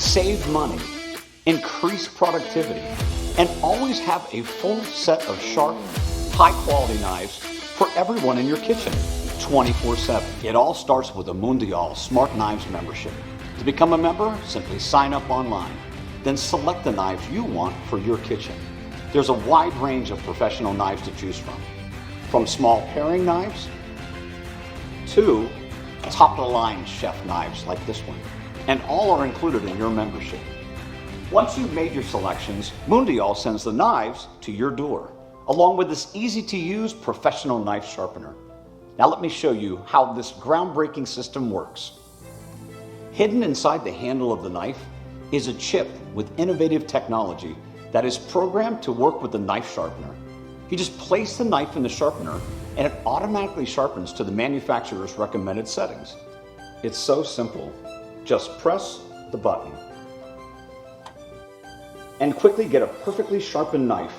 save money, increase productivity, and always have a full set of sharp, high-quality knives for everyone in your kitchen, 24/7. It all starts with a Mundial SmartKnives membership. To become a member, simply sign up online, then select the knives you want for your kitchen. There's a wide range of professional knives to choose from small paring knives to top-of-the-line chef knives like this one, and all are included in your membership. Once you've made your selections, Mundial sends the knives to your door, along with this easy-to-use professional knife sharpener. Now let me show you how this groundbreaking system works. Hidden inside the handle of the knife is a chip with innovative technology that is programmed to work with the knife sharpener. You just place the knife in the sharpener and it automatically sharpens to the manufacturer's recommended settings. It's so simple. Just press the button and quickly get a perfectly sharpened knife.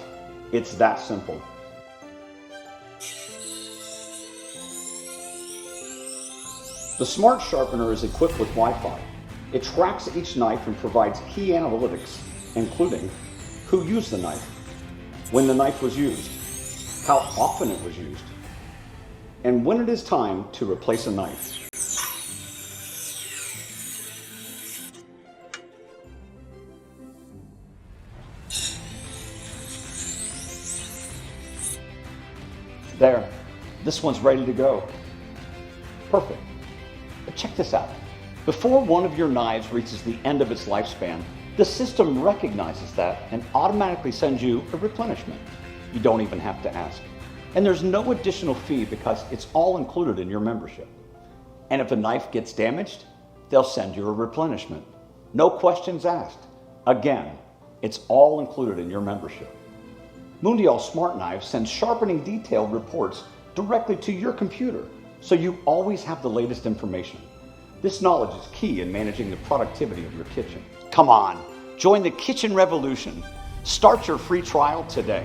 It's that simple. The Smart Sharpener is equipped with Wi-Fi. It tracks each knife and provides key analytics, including who used the knife, when the knife was used, how often it was used, and when it is time to replace a knife. There, this one's ready to go. Perfect. But check this out. Before one of your knives reaches the end of its lifespan, the system recognizes that and automatically sends you a replenishment. You don't even have to ask. And there's no additional fee because it's all included in your membership. And if a knife gets damaged, they'll send you a replenishment. No questions asked. Again, it's all included in your membership. Mundial SmartKnives sends sharpening detailed reports directly to your computer, so you always have the latest information. This knowledge is key in managing the productivity of your kitchen. Come on, join the kitchen revolution. Start your free trial today.